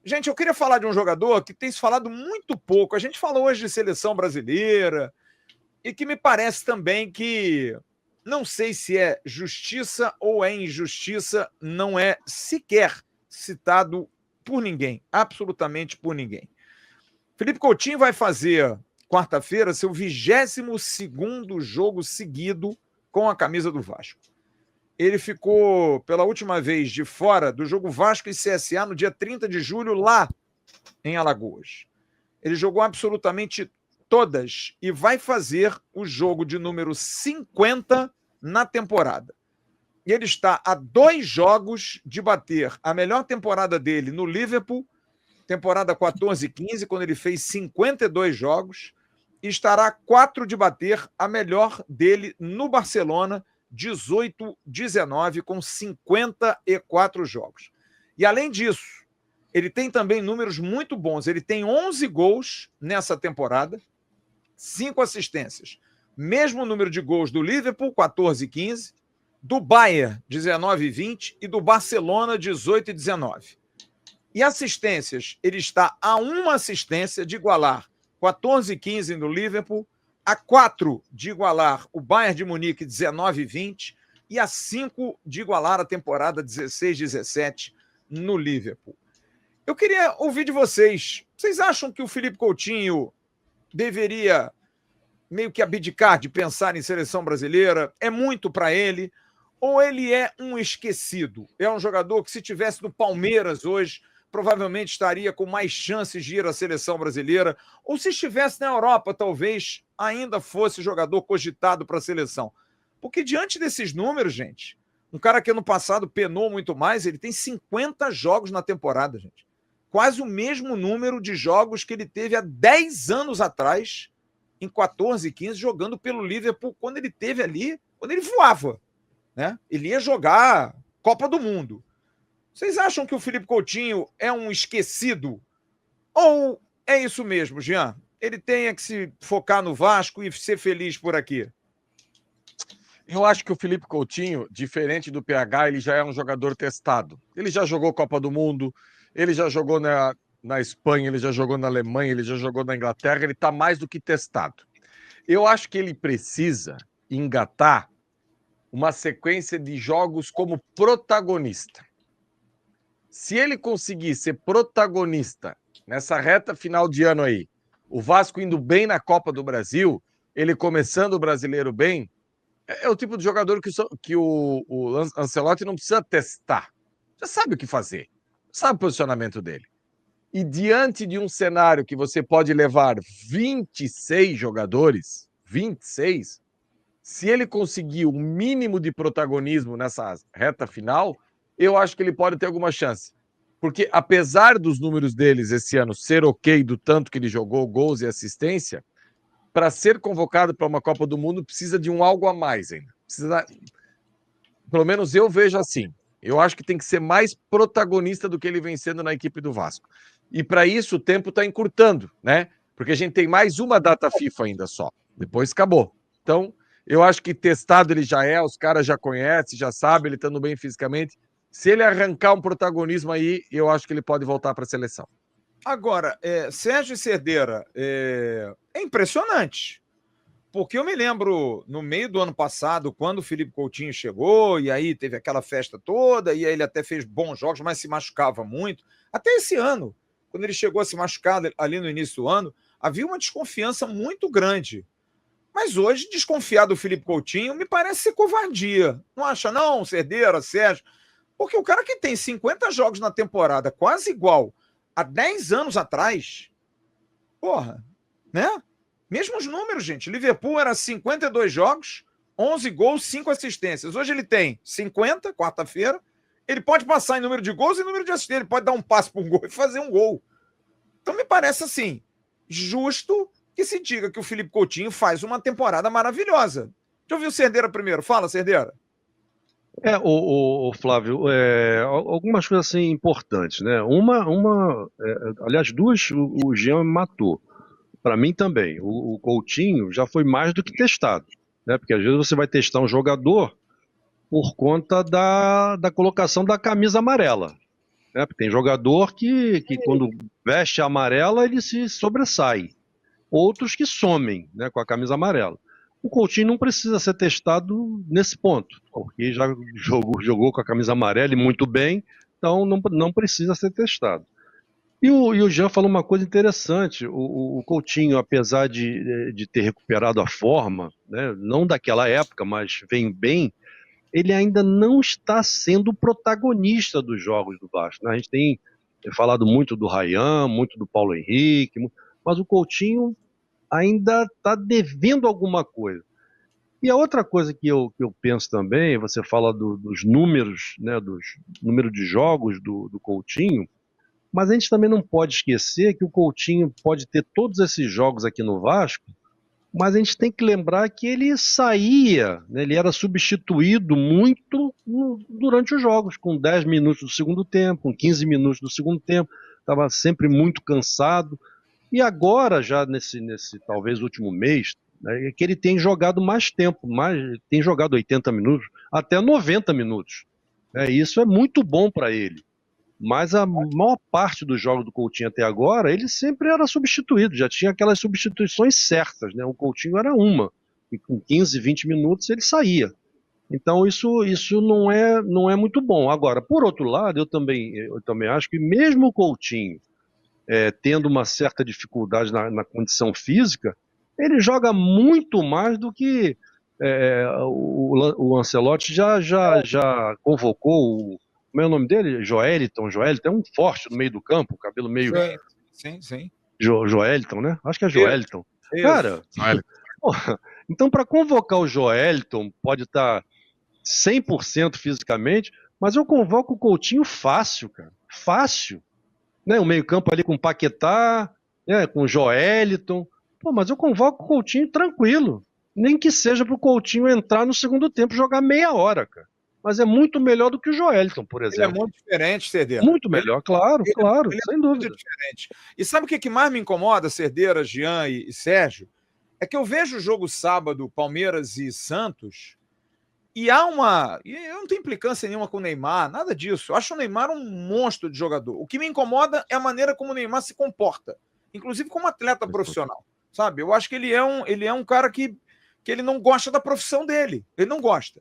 Gente, eu queria falar de um jogador que tem se falado muito pouco. A gente falou hoje de seleção brasileira e que me parece também que, não sei se é justiça ou é injustiça, não é sequer citado por ninguém, absolutamente por ninguém. Felipe Coutinho vai fazer, quarta-feira, seu 22º jogo seguido com a camisa do Vasco. Ele ficou, pela última vez, de fora do jogo Vasco e CSA no dia 30 de julho, lá em Alagoas. Ele jogou absolutamente todas e vai fazer o jogo de número 50 na temporada. E ele está a 2 jogos de bater a melhor temporada dele no Liverpool, temporada 14-15, quando ele fez 52 jogos, e estará a 4 de bater a melhor dele no Barcelona, 18-19, com 54 jogos. E além disso, ele tem também números muito bons. Ele tem 11 gols nessa temporada, 5 assistências. Mesmo número de gols do Liverpool, 14-15, do Bayern, 19-20, e do Barcelona, 18-19. E assistências, ele está a 1 assistência de igualar 14-15 no Liverpool, a 4 de igualar o Bayern de Munique, 19-20, e a 5 de igualar a temporada 16-17 no Liverpool. Eu queria ouvir de vocês. Vocês acham que o Felipe Coutinho deveria meio que abdicar de pensar em seleção brasileira? É muito para ele? Ou ele é um esquecido? É um jogador que, se tivesse no Palmeiras hoje, provavelmente estaria com mais chances de ir à seleção brasileira, ou se estivesse na Europa, talvez ainda fosse jogador cogitado para a seleção. Porque diante desses números, gente, um cara que ano passado penou muito mais, ele tem 50 jogos na temporada, gente. Quase o mesmo número de jogos que ele teve há 10 anos atrás, em 14 e 15, jogando pelo Liverpool, quando ele teve ali, quando ele voava, né? Ele ia jogar Copa do Mundo. Vocês acham que o Felipe Coutinho é um esquecido? Ou é isso mesmo, Jean? Ele tem que se focar no Vasco e ser feliz por aqui? Eu acho que o Felipe Coutinho, diferente do PH, ele já é um jogador testado. Ele já jogou Copa do Mundo, ele já jogou na Espanha, ele já jogou na Alemanha, ele já jogou na Inglaterra, ele está mais do que testado. Eu acho que ele precisa engatar uma sequência de jogos como protagonista. Se ele conseguir ser protagonista nessa reta final de ano aí, o Vasco indo bem na Copa do Brasil, ele começando o Brasileiro bem, é o tipo de jogador que o Ancelotti não precisa testar. Já sabe o que fazer, sabe o posicionamento dele. E diante de um cenário que você pode levar 26 jogadores, 26, se ele conseguir o mínimo de protagonismo nessa reta final, eu acho que ele pode ter alguma chance. Porque apesar dos números deles esse ano ser ok do tanto que ele jogou, gols e assistência, para ser convocado para uma Copa do Mundo precisa de um algo a mais ainda. Precisa... Pelo menos eu vejo assim. Eu acho que tem que ser mais protagonista do que ele vem sendo na equipe do Vasco. E para isso o tempo está encurtando, né? Porque a gente tem mais uma data FIFA ainda só. Depois acabou. Então, eu acho que testado ele já é, os caras já conhecem, já sabem, ele estando bem fisicamente. Se ele arrancar um protagonismo aí, eu acho que ele pode voltar para a seleção. Agora, Sérgio Cerdeira, é impressionante. Porque eu me lembro, no meio do ano passado, quando o Felipe Coutinho chegou, e aí teve aquela festa toda, e aí ele até fez bons jogos, mas se machucava muito. Até esse ano, quando ele chegou a se machucar ali no início do ano, havia uma desconfiança muito grande. Mas hoje, desconfiar do Felipe Coutinho me parece ser covardia. Não acha não, Cerdeira, Sérgio? Porque o cara que tem 50 jogos na temporada, quase igual há 10 anos atrás, porra, né? Mesmos números, gente. Liverpool era 52 jogos, 11 gols, 5 assistências. Hoje ele tem 50, quarta-feira. Ele pode passar em número de gols e número de assistências. Ele pode dar um passe por um gol e fazer um gol. Então me parece assim, justo que se diga que o Felipe Coutinho faz uma temporada maravilhosa. Deixa eu ouvir o Cerdeira primeiro. Fala, Cerdeira. O Flávio, algumas coisas assim importantes, né? Aliás, duas o Jean matou. Para mim também. O Coutinho já foi mais do que testado, né? Porque às vezes você vai testar um jogador por conta da colocação da camisa amarela. né? Tem jogador que quando veste a amarela, ele se sobressai. Outros que somem, né, com a camisa amarela. O Coutinho não precisa ser testado nesse ponto, porque já jogou com a camisa amarela e muito bem, então não precisa ser testado. E o Jean falou uma coisa interessante. O Coutinho, apesar de ter recuperado a forma, né, não daquela época, mas vem bem, ele ainda não está sendo o protagonista dos jogos do Vasco, né? A gente tem falado muito do Ryan, muito do Paulo Henrique, mas o Coutinho ainda está devendo alguma coisa. E a outra coisa que eu penso também, você fala dos números, né, dos número de jogos do Coutinho, mas a gente também não pode esquecer que o Coutinho pode ter todos esses jogos aqui no Vasco, mas a gente tem que lembrar que ele saía, né, ele era substituído muito durante os jogos, com 10 minutos do segundo tempo, com 15 minutos do segundo tempo, estava sempre muito cansado. E agora, já nesse talvez último mês, né, é que ele tem jogado mais tempo, tem jogado 80 minutos, até 90 minutos. Isso é muito bom para ele. Mas a maior parte dos jogos do Coutinho até agora, ele sempre era substituído, já tinha aquelas substituições certas, né? O Coutinho era uma, e com 15, 20 minutos ele saía. Então isso não é muito bom. Agora, por outro lado, eu também acho que mesmo o Coutinho tendo uma certa dificuldade na condição física, ele joga muito mais do que o Ancelotti já convocou como é o nome dele? Joeliton é um forte no meio do campo, cabelo meio... Sim. Joeliton, né? Acho que é Joeliton. Cara, porra, então para convocar o Joeliton, pode estar 100% fisicamente, mas eu convoco o Coutinho fácil, cara. Fácil. Né? O meio campo ali com o Paquetá, né? Com o Joeliton. Pô, mas eu convoco o Coutinho tranquilo. Nem que seja pro Coutinho entrar no segundo tempo e jogar meia hora, cara. Mas é muito melhor do que o Joeliton, por exemplo. Ele é muito diferente, Cerdeira. Muito melhor, claro, sem dúvida. Muito diferente. E sabe o que mais me incomoda, Cerdeira, Jean e Sérgio? É que eu vejo o jogo sábado, Palmeiras e Santos, e há uma... E eu não tenho implicância nenhuma com o Neymar, nada disso. Eu acho o Neymar um monstro de jogador. O que me incomoda é a maneira como o Neymar se comporta, inclusive como atleta profissional, sabe? Eu acho que ele é um cara que ele não gosta da profissão dele. Ele não gosta.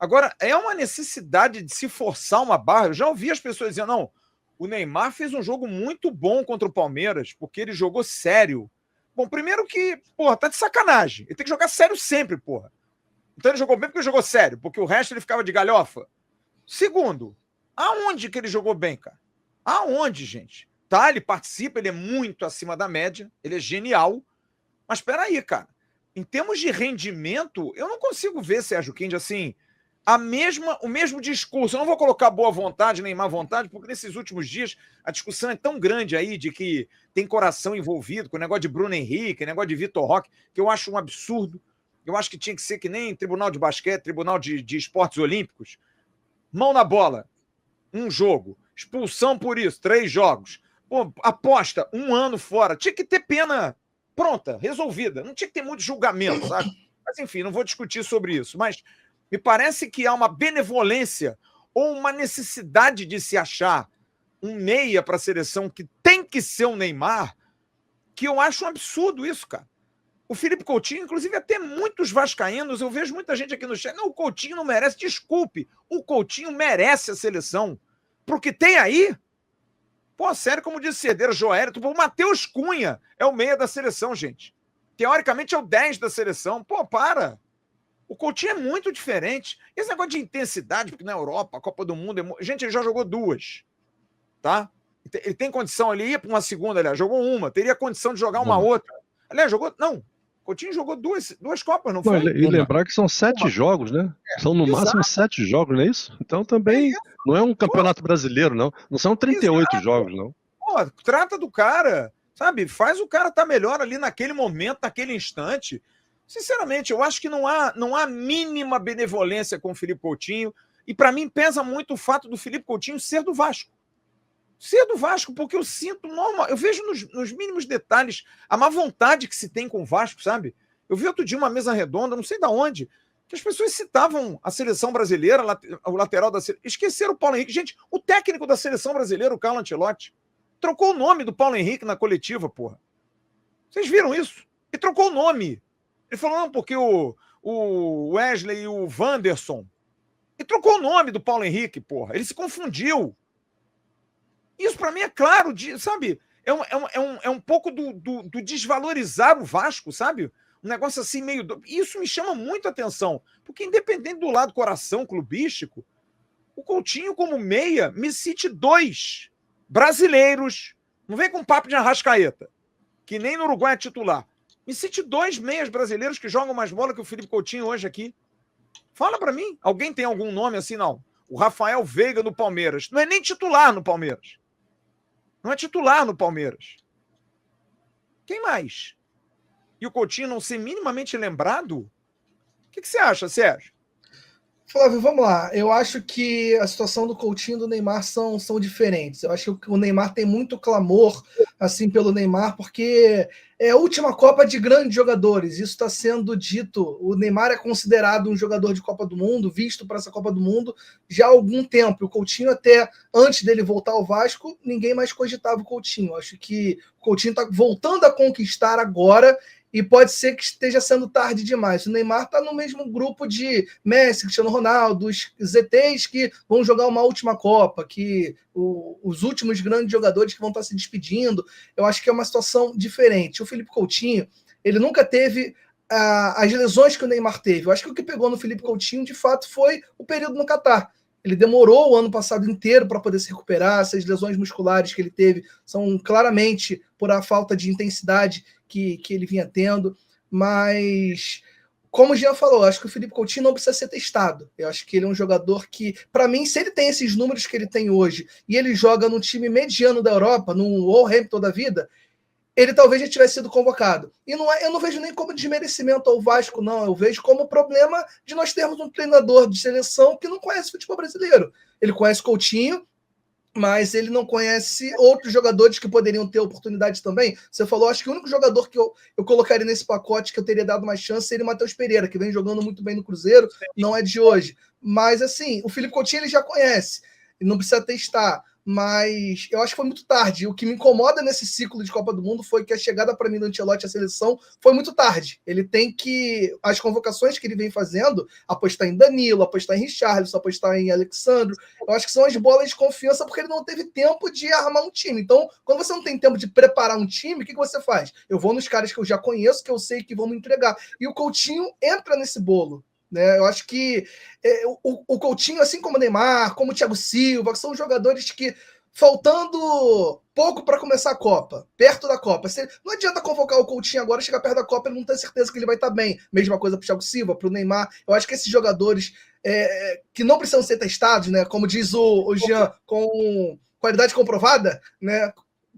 Agora, é uma necessidade de se forçar uma barra. Eu já ouvi as pessoas dizendo, não, o Neymar fez um jogo muito bom contra o Palmeiras, porque ele jogou sério. Bom, primeiro que, porra, tá de sacanagem. Ele tem que jogar sério sempre, porra. Então ele jogou bem porque ele jogou sério, porque o resto ele ficava de galhofa. Segundo, aonde que ele jogou bem, cara? Aonde, gente? Tá, ele participa, ele é muito acima da média, ele é genial. Mas espera aí, cara. Em termos de rendimento, eu não consigo ver, Sérgio Kinde, assim... o mesmo discurso. Eu não vou colocar boa vontade nem má vontade, porque nesses últimos dias a discussão é tão grande aí de que tem coração envolvido com o negócio de Bruno Henrique, negócio de Vitor Roque, que eu acho um absurdo. Eu acho que tinha que ser que nem tribunal de basquete, tribunal de esportes olímpicos. Mão na bola, 1 jogo. Expulsão por isso, 3 jogos. Pô, aposta, 1 ano fora. Tinha que ter pena pronta, resolvida. Não tinha que ter muito julgamento, sabe? Mas enfim, não vou discutir sobre isso. Mas me parece que há uma benevolência ou uma necessidade de se achar um meia para a seleção que tem que ser o Neymar, que eu acho um absurdo isso, cara. O Felipe Coutinho, inclusive até muitos vascaínos, eu vejo muita gente aqui no chat, não, o Coutinho não merece, desculpe, o Coutinho merece a seleção. Pro que tem aí, pô, sério, como disse Cerdeira, Joelito, o Matheus Cunha é o meia da seleção, gente. Teoricamente é o 10 da seleção. Pô, para. O Coutinho é muito diferente. Esse negócio de intensidade, porque na Europa, a Copa do Mundo... Gente, ele já jogou 2. Tá? Ele tem condição, ele ia para uma segunda, aliás, jogou uma. Teria condição de jogar uma outra. Aliás, jogou... Não. Coutinho jogou duas Copas, não foi? E lembrar que são 7 jogos, né? São no máximo 7 jogos, não é isso? Então também não é um campeonato brasileiro, não. Não são 38 jogos, não. Pô, trata do cara, sabe? Faz o cara estar melhor ali naquele momento, naquele instante. Sinceramente, eu acho que não há mínima benevolência com o Felipe Coutinho. E para mim pesa muito o fato do Felipe Coutinho ser do Vasco. Ser do Vasco, porque eu sinto normal. Eu vejo nos mínimos detalhes a má vontade que se tem com o Vasco, sabe? Eu vi outro dia uma mesa redonda, não sei de onde, que as pessoas citavam a seleção brasileira, o lateral da seleção. Esqueceram o Paulo Henrique. Gente, o técnico da seleção brasileira, o Carlo Ancelotti, trocou o nome do Paulo Henrique na coletiva, porra. Vocês viram isso? Ele trocou o nome. Ele falou, não, porque o Wesley e o Wanderson. Ele trocou o nome do Paulo Henrique, porra. Ele se confundiu. Isso, pra mim, é claro, sabe? É um pouco do desvalorizar o Vasco, sabe? Um negócio assim meio... Isso me chama muito a atenção, porque independente do lado coração clubístico, o Coutinho como meia me cite 2 brasileiros, não vem com papo de Arrascaeta, que nem no Uruguai é titular, me cite 2 meias brasileiros que jogam mais bola que o Felipe Coutinho hoje aqui. Fala pra mim, alguém tem algum nome assim? Não. O Rafael Veiga do Palmeiras, não é nem titular no Palmeiras. Não é titular no Palmeiras. Quem mais? E o Coutinho não ser minimamente lembrado? O que você acha, Sérgio? Flávio, vamos lá. Eu acho que a situação do Coutinho e do Neymar são diferentes. Eu acho que o Neymar tem muito clamor assim pelo Neymar, porque é a última Copa de grandes jogadores. Isso está sendo dito. O Neymar é considerado um jogador de Copa do Mundo, visto para essa Copa do Mundo já há algum tempo. O Coutinho, até antes dele voltar ao Vasco, ninguém mais cogitava o Coutinho. Eu acho que o Coutinho está voltando a conquistar agora. E pode ser que esteja sendo tarde demais. O Neymar está no mesmo grupo de Messi, Cristiano Ronaldo, os ZTs que vão jogar uma última Copa, que os últimos grandes jogadores que vão estar se despedindo. Eu acho que é uma situação diferente. O Felipe Coutinho, ele nunca teve as lesões que o Neymar teve. Eu acho que o que pegou no Felipe Coutinho, de fato, foi o período no Catar. Ele demorou o ano passado inteiro para poder se recuperar. Essas lesões musculares que ele teve são claramente por a falta de intensidade que ele vinha tendo. Mas, como o Jean falou, acho que o Felipe Coutinho não precisa ser testado. Eu acho que ele é um jogador que, para mim, se ele tem esses números que ele tem hoje e ele joga num time mediano da Europa, no Wolverhampton da vida, ele talvez já tivesse sido convocado. E eu não vejo nem como desmerecimento ao Vasco, não. Eu vejo como problema de nós termos um treinador de seleção que não conhece futebol brasileiro. Ele conhece Coutinho, mas ele não conhece outros jogadores que poderiam ter oportunidade também. Você falou, acho que o único jogador que eu colocaria nesse pacote que eu teria dado mais chance seria o Matheus Pereira, que vem jogando muito bem no Cruzeiro, não é de hoje. Mas, assim, o Felipe Coutinho ele já conhece, não precisa testar. Mas eu acho que foi muito tarde. O que me incomoda nesse ciclo de Copa do Mundo foi que a chegada para mim do Ancelotti à seleção foi muito tarde. Ele tem que... As convocações que ele vem fazendo, apostar em Danilo, apostar em Richarlison, apostar em Alexandro, eu acho que são as bolas de confiança porque ele não teve tempo de armar um time. Então, quando você não tem tempo de preparar um time, o que você faz? Eu vou nos caras que eu já conheço, que eu sei que vão me entregar. E o Coutinho entra nesse bolo. Né? Eu acho que o Coutinho, assim como o Neymar, como o Thiago Silva, são jogadores que, faltando pouco para começar a Copa, perto da Copa, não adianta convocar o Coutinho agora, chegar perto da Copa e não ter certeza que ele vai estar bem. Mesma coisa para o Thiago Silva, para o Neymar. Eu acho que esses jogadores que não precisam ser testados, né? Como diz o Jean, com qualidade comprovada, né?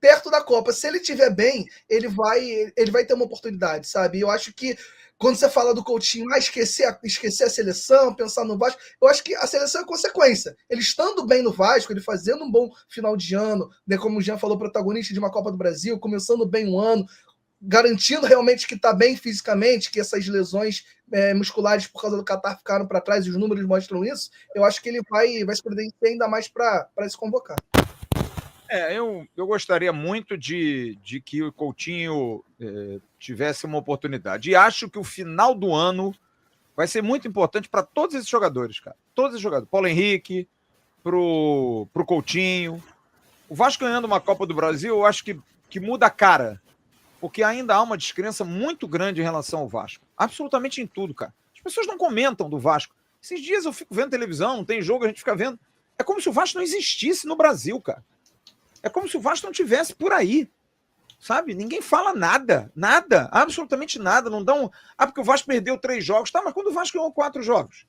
Perto da Copa, se ele estiver bem, ele vai ter uma oportunidade, sabe? Eu acho que quando você fala do Coutinho, esquecer a seleção, pensar no Vasco, eu acho que a seleção é consequência. Ele estando bem no Vasco, ele fazendo um bom final de ano, né, como o Jean falou, protagonista de uma Copa do Brasil, começando bem o ano, garantindo realmente que está bem fisicamente, que essas lesões musculares por causa do Catar ficaram para trás, e os números mostram isso, eu acho que ele vai se credenciar ainda mais para se convocar. Eu gostaria muito de que o Coutinho tivesse uma oportunidade. E acho que o final do ano vai ser muito importante para todos esses jogadores, cara. Todos esses jogadores. Paulo Henrique, pro Coutinho. O Vasco ganhando uma Copa do Brasil, eu acho que muda a cara. Porque ainda há uma descrença muito grande em relação ao Vasco. Absolutamente em tudo, cara. As pessoas não comentam do Vasco. Esses dias eu fico vendo televisão, não tem jogo, a gente fica vendo. É como se o Vasco não existisse no Brasil, cara. É como se o Vasco não tivesse por aí, sabe? Ninguém fala nada, absolutamente nada. Não dão. Porque o Vasco perdeu 3 jogos, tá? Mas quando o Vasco ganhou 4 jogos,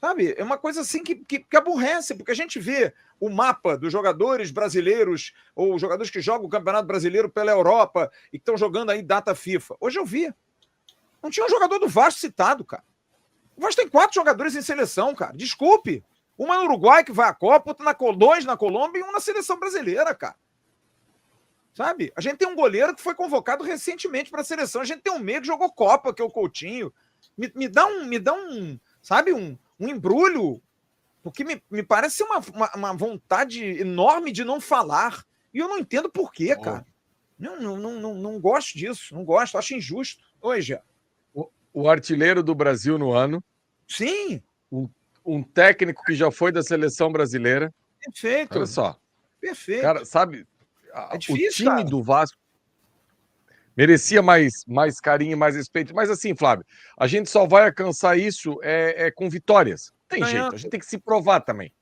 sabe? É uma coisa assim que aborrece, porque a gente vê o mapa dos jogadores brasileiros ou jogadores que jogam o Campeonato Brasileiro pela Europa e que estão jogando aí data FIFA. Hoje eu vi. Não tinha um jogador do Vasco citado, cara. O Vasco tem 4 jogadores em seleção, cara. Desculpe. Uma no Uruguai, que vai à Copa, outra 2 na Colômbia e um na seleção brasileira, cara. Sabe? A gente tem um goleiro que foi convocado recentemente para a seleção. A gente tem um meio que jogou Copa, que é o Coutinho. Me dá um, sabe, um embrulho, porque me parece ser uma vontade enorme de não falar. E eu não entendo por quê, cara. Não gosto disso, não gosto, acho injusto. Oi, Gé. O artilheiro do Brasil no ano. Sim. Um técnico que já foi da seleção brasileira. Perfeito. Olha só. Perfeito. Cara, sabe, É difícil, o time cara. do Vasco merecia mais carinho, mais respeito. Mas assim, Flávio, a gente só vai alcançar isso com vitórias. Tem jeito, a gente tem que se provar também.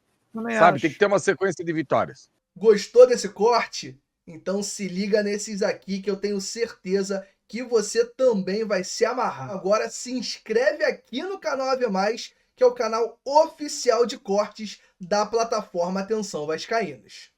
Sabe, tem que ter uma sequência de vitórias. Gostou desse corte? Então se liga nesses aqui que eu tenho certeza que você também vai se amarrar. Agora se inscreve aqui no canal AV+, que é o canal oficial de cortes da plataforma Atenção Vascaínos.